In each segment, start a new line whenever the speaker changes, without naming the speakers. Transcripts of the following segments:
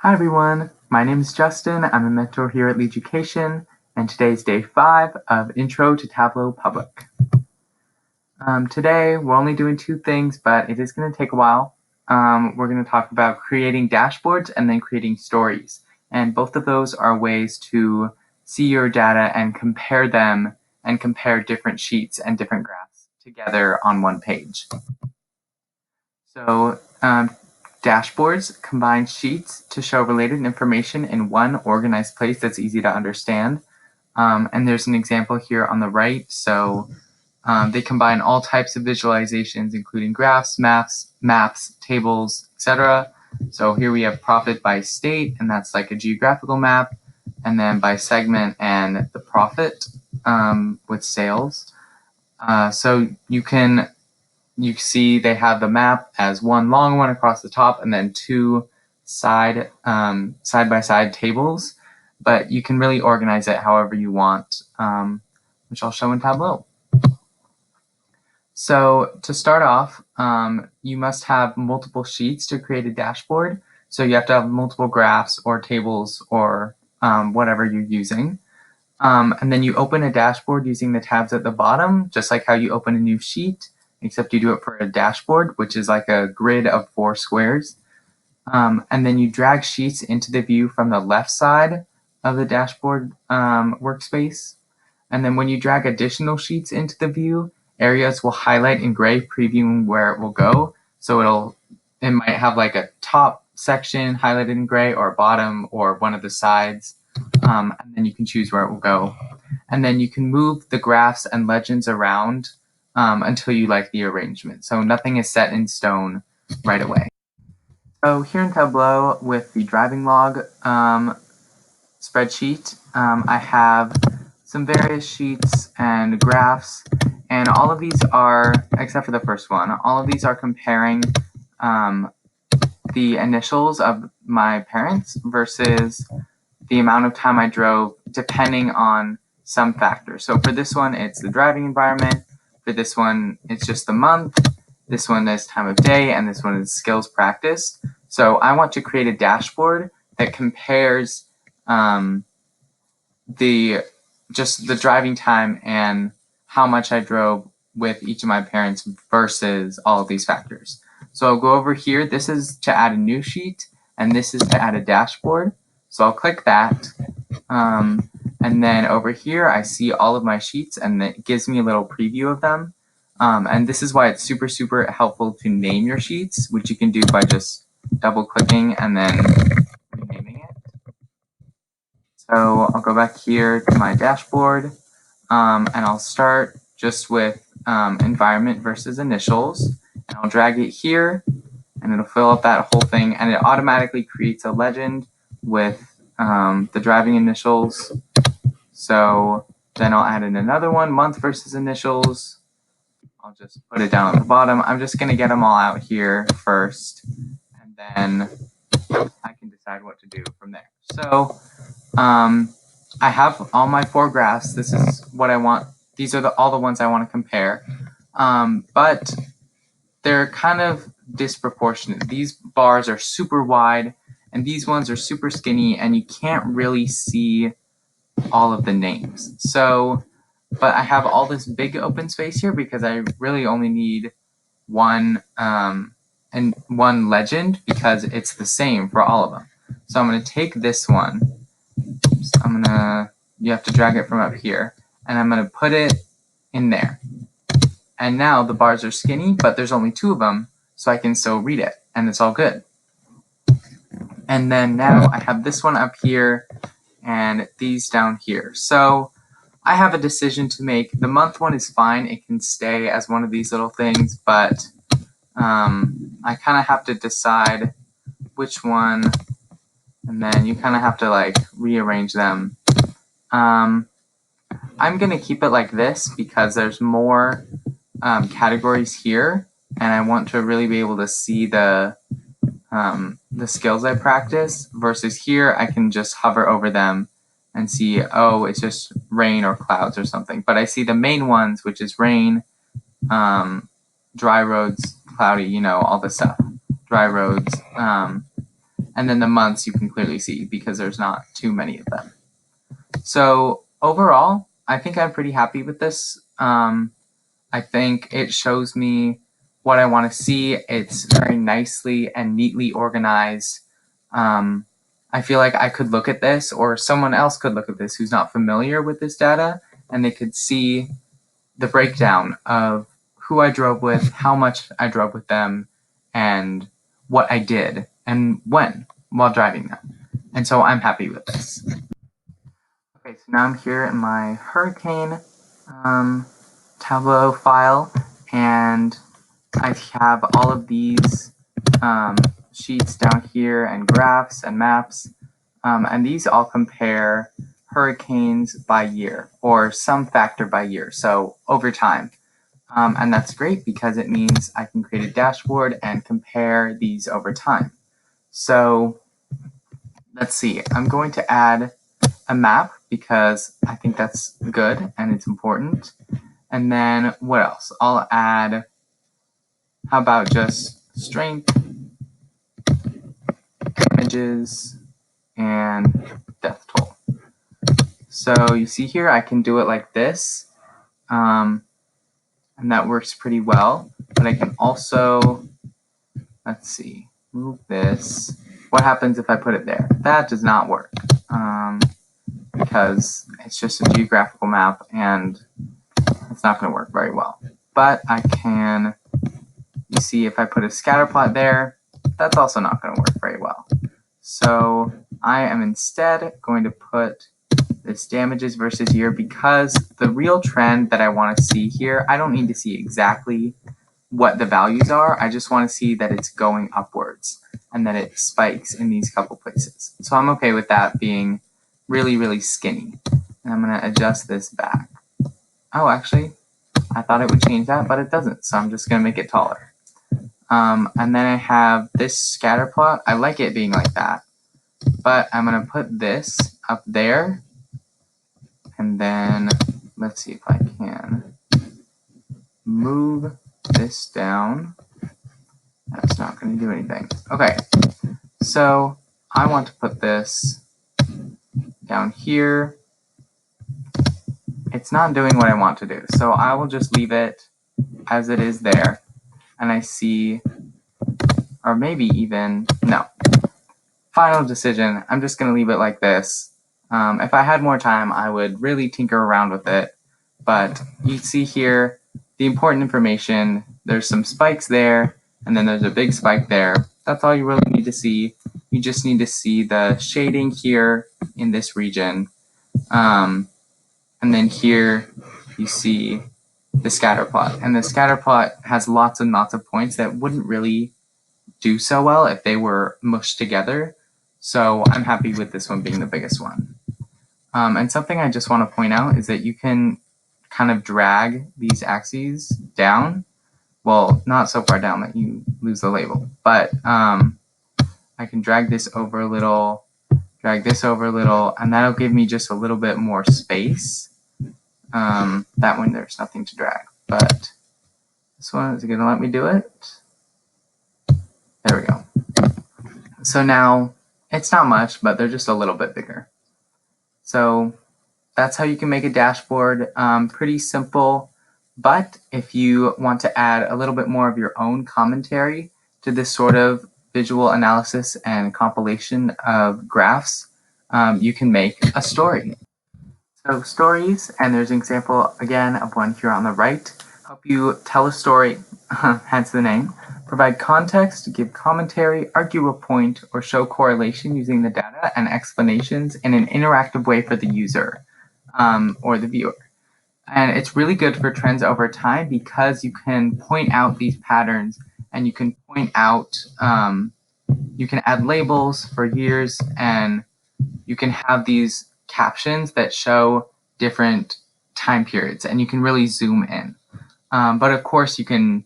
Hi everyone, my name is Justin. I'm a mentor here at LEADucation, and today is day 5 of Intro to Tableau Public. Today we're only doing 2 things, but it is going to take a while. We're going to talk about creating dashboards and then creating stories. And both of those are ways to see your data and compare them and compare different sheets and different graphs together on one page. So dashboards combine sheets to show related information in one organized place that's easy to understand. And there's an example here on the right. So they combine all types of visualizations, including graphs, maps, tables, etc. So here we have profit by state, and that's like a geographical map, and then by segment and the profit with sales. So you see they have the map as one long one across the top and then 2 side-by-side tables, but you can really organize it however you want, which I'll show in Tableau. So to start off, you must have multiple sheets to create a dashboard. So you have to have multiple graphs or tables or whatever you're using. And then you open a dashboard using the tabs at the bottom, just like how you open a new sheet, except you do it for a dashboard, which is like a grid of 4 squares. And then you drag sheets into the view from the left side of the dashboard workspace. And then when you drag additional sheets into the view, areas will highlight in gray, previewing where it will go. So it might have like a top section highlighted in gray, or a bottom, or one of the sides. And then you can choose where it will go. And then you can move the graphs and legends around until you like the arrangement. So nothing is set in stone right away. So here in Tableau with the driving log spreadsheet, I have some various sheets and graphs, and all of these are, except for the first one, all of these are comparing the initials of my parents versus the amount of time I drove depending on some factor. So for this one, it's the driving environment. For this one, it's just the month. This one is time of day, and this one is skills practiced. So I want to create a dashboard that compares just the driving time and how much I drove with each of my parents versus all of these factors. So I'll go over here. This is to add a new sheet, and this is to add a dashboard. So I'll click that. And then over here, I see all of my sheets, and it gives me a little preview of them. And this is why it's super, super helpful to name your sheets, which you can do by just double-clicking and then renaming it. So I'll go back here to my dashboard, and I'll start just with environment versus initials. And I'll drag it here, and it'll fill up that whole thing, and it automatically creates a legend with the driving initials. So then I'll add in another one, month versus initials. I'll just put it down at the bottom. I'm just going to get them all out here first, and then I can decide what to do from there. So I have all my 4 graphs. This is what I want. These are all the ones I want to compare. But they're kind of disproportionate. These bars are super wide, and these ones are super skinny, and you can't really see all of the names. So, but I have all this big open space here because I really only need one legend because it's the same for all of them. So I'm going to take this one. You have to drag it from up here, and I'm going to put it in there. And now the bars are skinny, but there's only 2 of them, so I can still read it, and it's all good. And then now I have this one up here and these down here. So I have a decision to make. The month one is fine. It can stay as one of these little things, but I kind of have to decide which one, and then you kind of have to like rearrange them. I'm going to keep it like this because there's more categories here, and I want to really be able to see the skills I practice, versus here I can just hover over them and see, oh, it's just rain or clouds or something. But I see the main ones, which is rain, dry roads, cloudy, all this stuff, dry roads. and then the months you can clearly see because there's not too many of them. So overall, I think I'm pretty happy with this. I think it shows me what I want to see. It's very nicely and neatly organized. I feel like I could look at this, or someone else could look at this who's not familiar with this data, and they could see the breakdown of who I drove with, how much I drove with them, and what I did and when while driving them. And so I'm happy with this. Okay, so now I'm here in my hurricane Tableau file, and I have all of these sheets down here and graphs and maps, and these all compare hurricanes by year or some factor by year, so over time. And that's great because it means I can create a dashboard and compare these over time. So let's see, I'm going to add a map because I think that's good and it's important. And then what else? I'll add, how about just strength, images, and death toll. So you see here, I can do it like this, and that works pretty well. But I can also, let's see, move this. What happens if I put it there? That does not work because it's just a geographical map and it's not going to work very well. But I can, you see, if I put a scatter plot there, that's also not going to work very well. So I am instead going to put this damages versus year because the real trend that I want to see here, I don't need to see exactly what the values are. I just want to see that it's going upwards and that it spikes in these couple places. So I'm okay with that being really, really skinny. And I'm going to adjust this back. Oh, actually, I thought it would change that, but it doesn't. So I'm just going to make it taller. And then I have this scatter plot. I like it being like that, but I'm going to put this up there. And then let's see if I can move this down. That's not going to do anything. Okay, so I want to put this down here. It's not doing what I want to do, so I will just leave it as it is there. And I see, or maybe even, no. Final decision, I'm just going to leave it like this. If I had more time, I would really tinker around with it. But you see here, the important information, there's some spikes there, and then there's a big spike there. That's all you really need to see. You just need to see the shading here in this region. And then here you see the scatter plot. And the scatter plot has lots and lots of points that wouldn't really do so well if they were mushed together. So I'm happy with this one being the biggest one. And something I just want to point out is that you can kind of drag these axes down. Well, not so far down that you lose the label, but I can drag this over a little, drag this over a little, and that'll give me just a little bit more space. That one there's nothing to drag, but this one, is it going to let me do it? There we go. So now it's not much, but they're just a little bit bigger. So that's how you can make a dashboard. Pretty simple, but if you want to add a little bit more of your own commentary to this sort of visual analysis and compilation of graphs, you can make a story. So stories, and there's an example again of one here on the right, help you tell a story, hence the name, provide context, give commentary, argue a point, or show correlation using the data and explanations in an interactive way for the user or the viewer. And it's really good for trends over time because you can point out these patterns and you can point out, you can add labels for years, and you can have these captions that show different time periods, and you can really zoom in. But of course, you can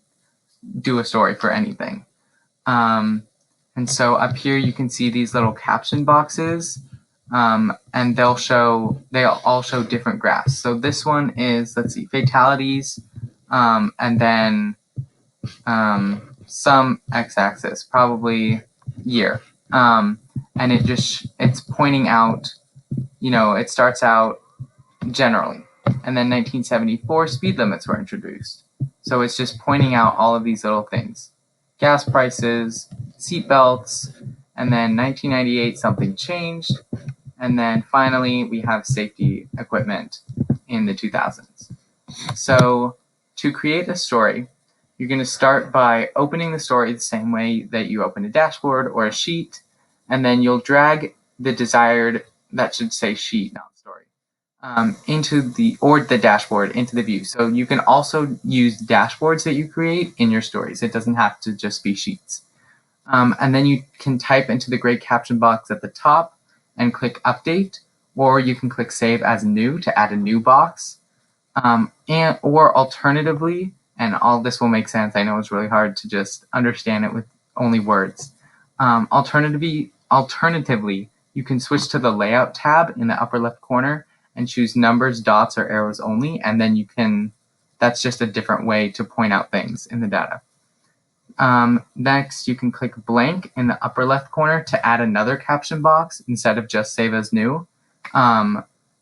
do a story for anything. And so up here, you can see these little caption boxes, and they'll all show different graphs. So this one is, let's see, fatalities, and then some x-axis, probably year. and it's pointing out, it starts out generally, and then 1974 speed limits were introduced. So it's just pointing out all of these little things: gas prices, seat belts, and then 1998 something changed, and then finally we have safety equipment in the 2000s. So to create a story, you're going to start by opening the story the same way that you open a dashboard or a sheet, and then you'll drag the desired, that should say sheet, not story, into the dashboard into the view. So you can also use dashboards that you create in your stories. It doesn't have to just be sheets. And then you can type into the gray caption box at the top and click update, or you can click save as new to add a new box. Or alternatively, and all this will make sense, I know it's really hard to just understand it with only words. Alternatively, you can switch to the layout tab in the upper left corner and choose numbers, dots, or arrows only, and then that's just a different way to point out things in the data. Next, you can click blank in the upper left corner to add another caption box instead of just save as new.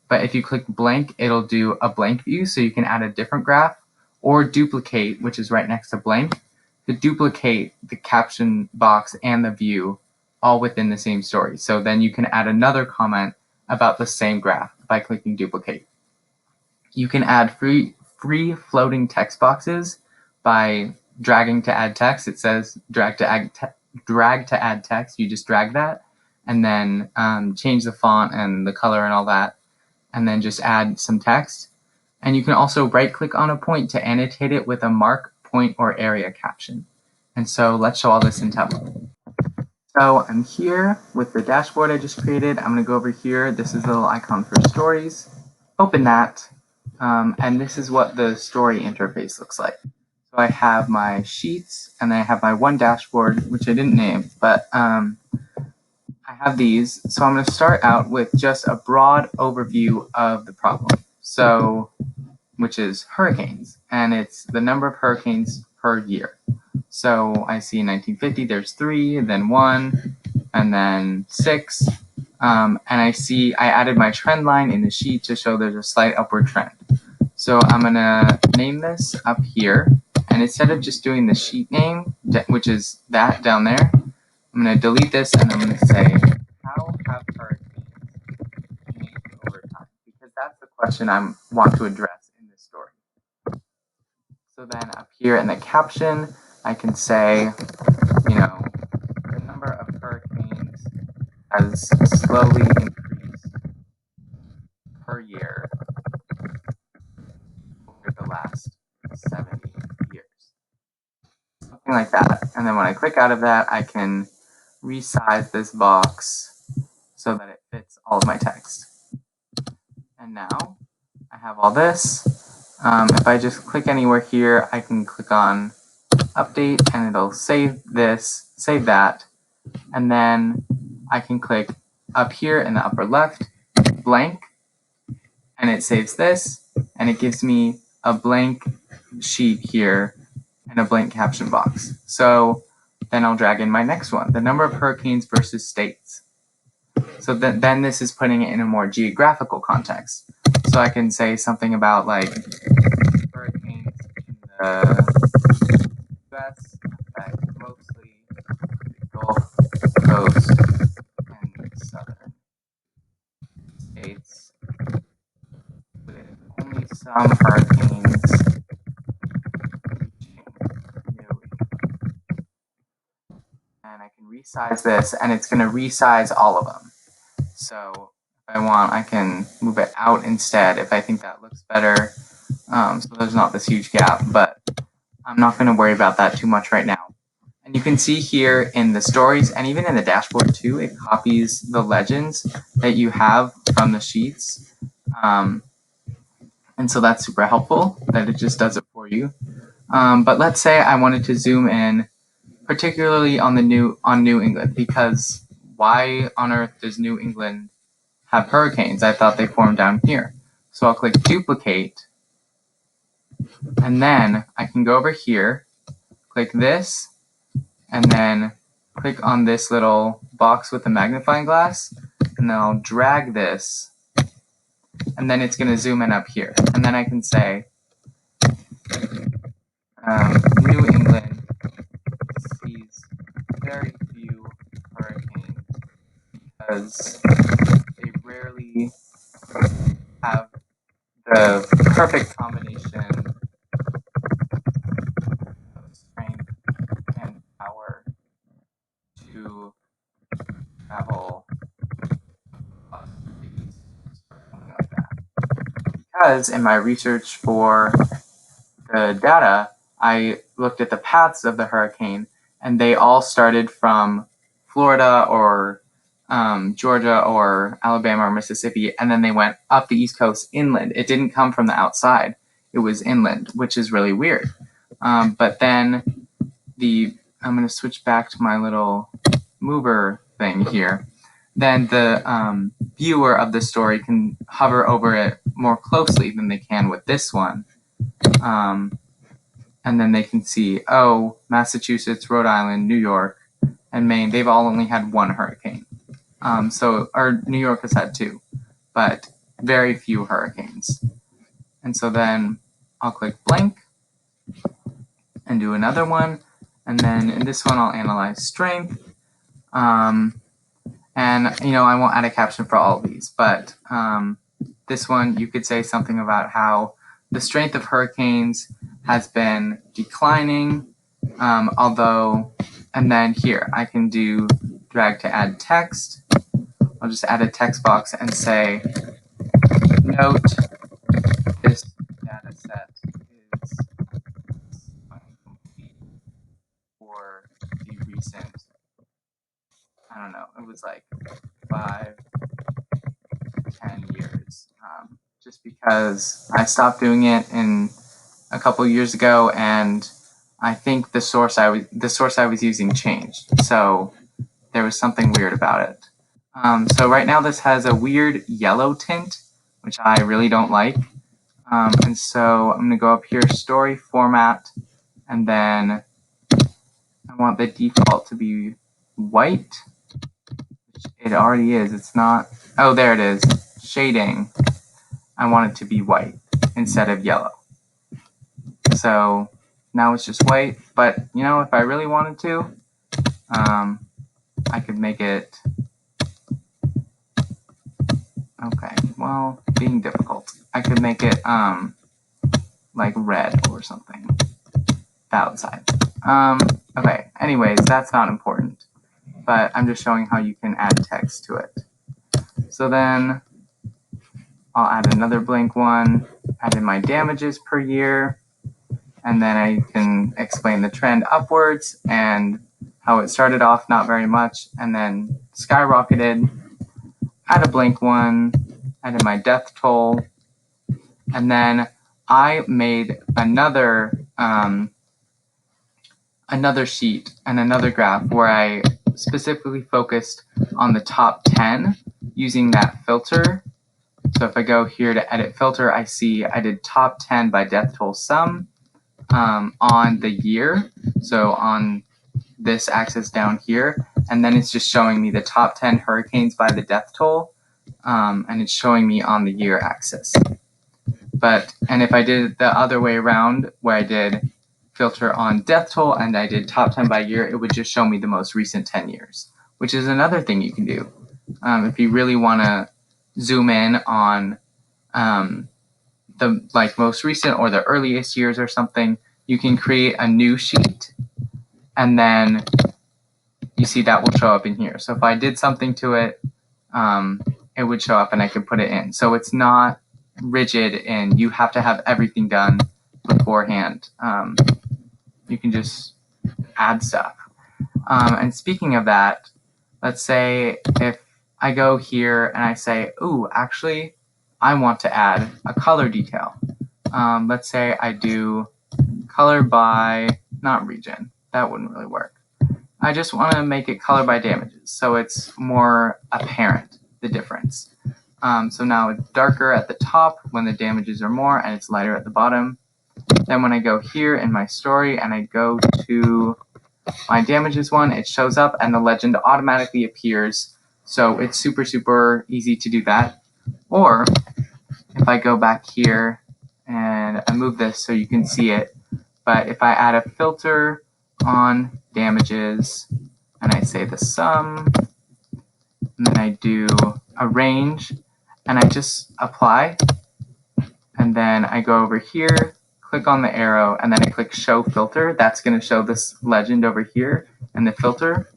But if you click blank, it'll do a blank view, so you can add a different graph, or duplicate, which is right next to blank, to duplicate the caption box and the view all within the same story. So then you can add another comment about the same graph by clicking duplicate. You can add free floating text boxes by dragging to add text. It says drag to add text. You just drag that and then change the font and the color and all that, and then just add some text. And you can also right click on a point to annotate it with a mark, point, or area caption. And so let's show all this in Tableau. So I'm here with the dashboard I just created. I'm going to go over here. This is the little icon for stories. Open that. And this is what the story interface looks like. So I have my sheets, and then I have my one dashboard, which I didn't name, but I have these. So I'm going to start out with just a broad overview of the problem. So, which is hurricanes, and it's the number of hurricanes per year. So I see in 1950 there's 3, then 1, and then 6. And I added my trend line in the sheet to show there's a slight upward trend. So I'm going to name this up here, and instead of just doing the sheet name, which is that down there, I'm going to delete this, and I'm going to say, how have hurricanes changed over time? Because that's the question I want to address in this story. So then up here in the caption, I can say, the number of hurricanes has slowly increased per year over the last 70 years. Something like that. And then when I click out of that, I can resize this box so that it fits all of my text. And now I have all this. If I just click anywhere here, I can click on update and it'll save this, save that, and then I can click up here in the upper left, blank, and it saves this, and it gives me a blank sheet here and a blank caption box. So then I'll drag in my next one, the number of hurricanes versus states. So then this is putting it in a more geographical context. So I can say something about like hurricanes in the US affect mostly the Gulf Coast and southern states, with only some hurricanes reaching New England. And I can resize this, and it's going to resize all of them. So if I want, I can move it out instead if I think that looks better. So there's not this huge gap, but I'm not going to worry about that too much right now. And you can see here in the stories, and even in the dashboard too, it copies the legends that you have from the sheets. And so that's super helpful that it just does it for you. But let's say I wanted to zoom in particularly on New England, because why on earth does New England have hurricanes? I thought they formed down here. So I'll click duplicate, and then I can go over here, click this, and then click on this little box with the magnifying glass, and then I'll drag this, and then it's going to zoom in up here. And then I can say, New England sees very few hurricanes because they rarely have the perfect combination of strength and power to travel up the east, something like that. Because in my research for the data, I looked at the paths of the hurricane, and they all started from Florida or Georgia or Alabama or Mississippi, and then they went up the East Coast inland. It didn't come from the outside. It was inland, which is really weird. But then I'm going to switch back to my little mover thing here. Then the viewer of the story can hover over it more closely than they can with this one. And then they can see, oh, Massachusetts, Rhode Island, New York, and Maine, they've all only had one hurricane. Or New York has had two, but very few hurricanes. And so then I'll click blank and do another one. And then in this one, I'll analyze strength. And, I won't add a caption for all of these, but this one, you could say something about how the strength of hurricanes has been declining, and then here, I can do drag to add text. I'll just add a text box and say, note, this data set is incomplete for the recent, I don't know, it was like 5 to 10 years, just because I stopped doing it a couple years ago, and I think the source I was using changed, so there was something weird about it. So right now this has a weird yellow tint, which I really don't like. And so I'm going to go up here, story format, and then I want the default to be white, which it already is. It's not. Oh, there it is. Shading. I want it to be white instead of yellow. So now it's just white, but if I really wanted to, I could make it, okay, well, being difficult. I could make it like red or something, outside. Okay, anyways, that's not important, but I'm just showing how you can add text to it. So then I'll add another blank one, add in my damages per year, and then I can explain the trend upwards and how it started off not very much and then skyrocketed. Add a blank one, add in my death toll, and then I made another sheet and another graph where I specifically focused on the top 10 using that filter. So if I go here to edit filter, I see I did top 10 by death toll sum on the year. So on this axis down here, and then it's just showing me the top 10 hurricanes by the death toll, and it's showing me on the year axis. And if I did it the other way around, where I did filter on death toll and I did top 10 by year, it would just show me the most recent 10 years, which is another thing you can do. If you really want to zoom in on the most recent or the earliest years or something, you can create a new sheet, and then you see that will show up in here. So if I did something to it, it would show up and I could put it in. So it's not rigid and you have to have everything done beforehand. You can just add stuff. And speaking of that, let's say if I go here and I say, ooh, actually, I want to add a color detail. Let's say I do color by, not region, that wouldn't really work. I just want to make it color by damages, so it's more apparent, the difference. So now it's darker at the top when the damages are more, and it's lighter at the bottom. Then when I go here in my story and I go to my damages one, it shows up and the legend automatically appears. So it's super, super easy to do that. Or if I go back here and I move this so you can see it, but if I add a filter on damages and I say the sum, and then I do a range and I just apply, and then I go over here, click on the arrow, and then I click show filter. That's going to show this legend over here and the filter.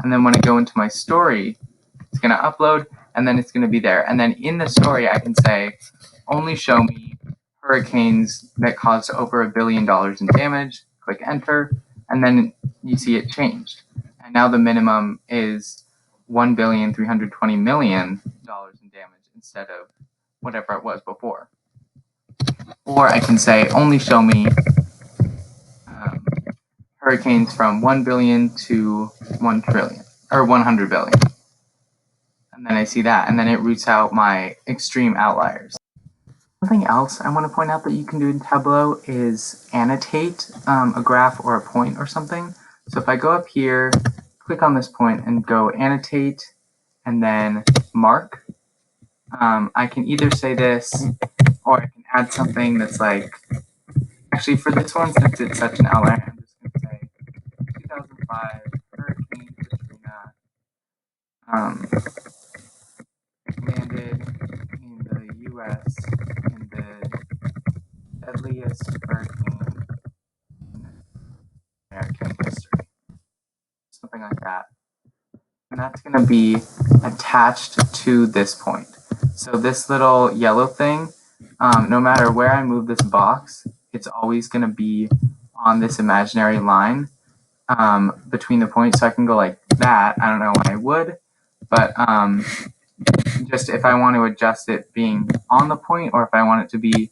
And then when I go into my story, it's going to upload and then it's going to be there. And then in the story, I can say, only show me hurricanes that caused over $1 billion in damage. Click enter, and then you see it changed. And now the minimum is $1,320,000,000 in damage instead of whatever it was before. Or I can say, only show me hurricanes from 1 billion to 1 trillion, or 100 billion. And then I see that, and then it roots out my extreme outliers. Something else I want to point out that you can do in Tableau is annotate a graph or a point or something. So if I go up here, click on this point and go annotate, and then mark, I can either say this, or I can add something that's like, actually for this one, since it's such an outlier, I'm just going to say 2005 Hurricane Katrina landed in the U.S. in the deadliest hurricane in American history. Something like that. And that's going to be attached to this point. So this little yellow thing, no matter where I move this box, it's always going to be on this imaginary line between the points. So I can go like that. I don't know why I would, but just if I want to adjust it being on the point, or if I want it to be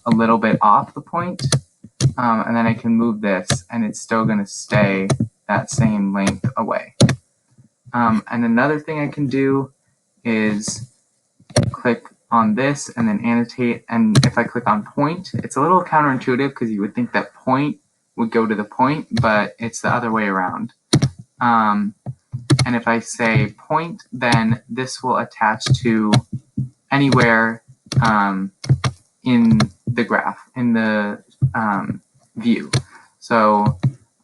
a little bit off the point, and then I can move this and it's still going to stay that same length away. And another thing I can do is click on this and then annotate, and if I click on point, it's a little counterintuitive because you would think that point would go to the point, but it's the other way around. And if I say point, then this will attach to anywhere in the graph, in the view. So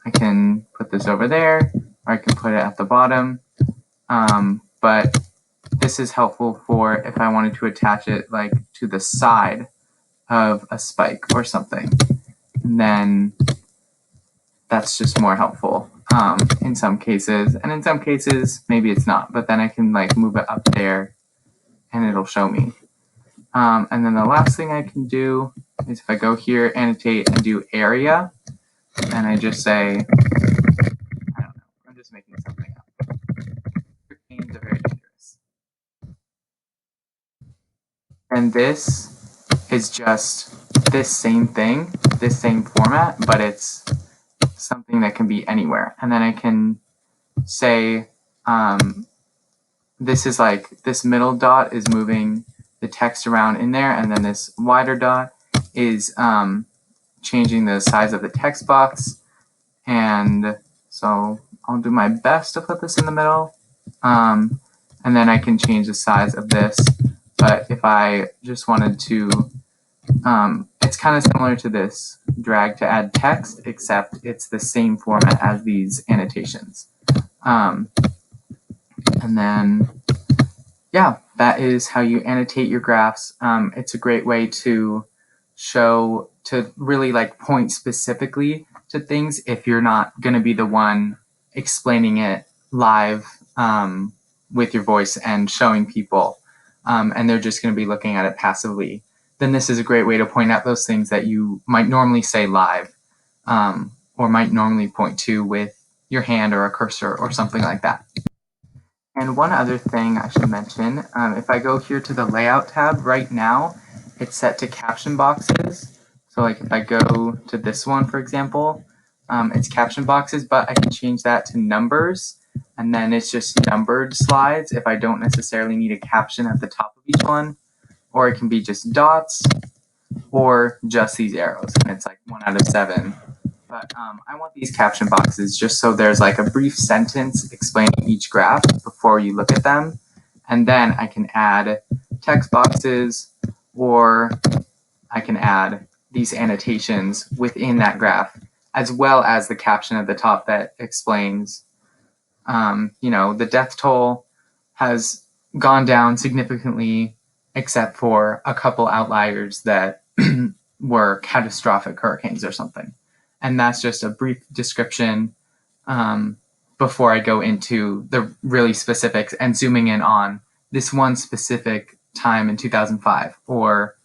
I can put this over there, or I can put it at the bottom. But this is helpful for if I wanted to attach it like to the side of a spike or something. And then that's just more helpful in some cases. And in some cases, maybe it's not. But then I can like move it up there and it'll show me. And then the last thing I can do is if I go here, annotate, and do area, and I just say, I don't know, I'm just making something up. Hurricanes are very dangerous. And this is just this same thing, this same format, but it's something that can be anywhere. And then I can say, this is like, this middle dot is moving the text around in there, and then this wider dot is changing the size of the text box. And so I'll do my best to put this in the middle, and then I can change the size of this. But if I just wanted to, it's kind of similar to this drag to add text, except it's the same format as these annotations. And then, yeah, that is how you annotate your graphs. It's a great way to show, to really like point specifically to things if you're not going to be the one explaining it live with your voice and showing people, and they're just going to be looking at it passively. Then this is a great way to point out those things that you might normally say live, or might normally point to with your hand or a cursor or something like that. And one other thing I should mention, if I go here to the Layout tab right now, it's set to caption boxes. So like if I go to this one, for example, it's caption boxes, but I can change that to numbers, and then it's just numbered slides if I don't necessarily need a caption at the top of each one, or it can be just dots, or just these arrows, and it's like 1 out of 7 But I want these caption boxes just so there's like a brief sentence explaining each graph before you look at them. And then I can add text boxes, or I can add these annotations within that graph, as well as the caption at the top that explains, the death toll has gone down significantly, except for a couple outliers that were catastrophic hurricanes or something. And that's just a brief description before I go into the really specifics and zooming in on this one specific time in 2005, or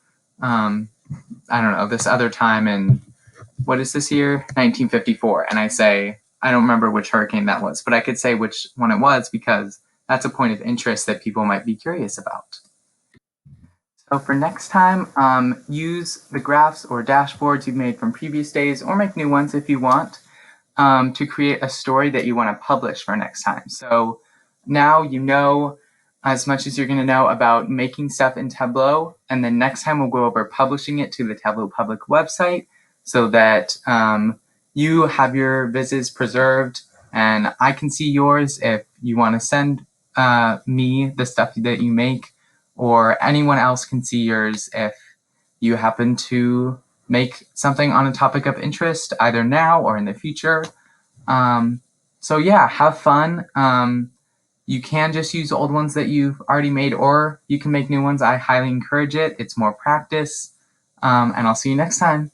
I don't know, this other time in, what is this year? 1954. And I say, I don't remember which hurricane that was, but I could say which one it was because that's a point of interest that people might be curious about. So for next time, use the graphs or dashboards you've made from previous days, or make new ones if you want, to create a story that you want to publish for next time. So now you know as much as you're going to know about making stuff in Tableau, and then next time we'll go over publishing it to the Tableau Public website so that you have your vises preserved, and I can see yours if you want to send me the stuff that you make, or anyone else can see yours if you happen to make something on a topic of interest, either now or in the future. So yeah, have fun. You can just use old ones that you've already made, or you can make new ones. I highly encourage it. It's more practice. And I'll see you next time.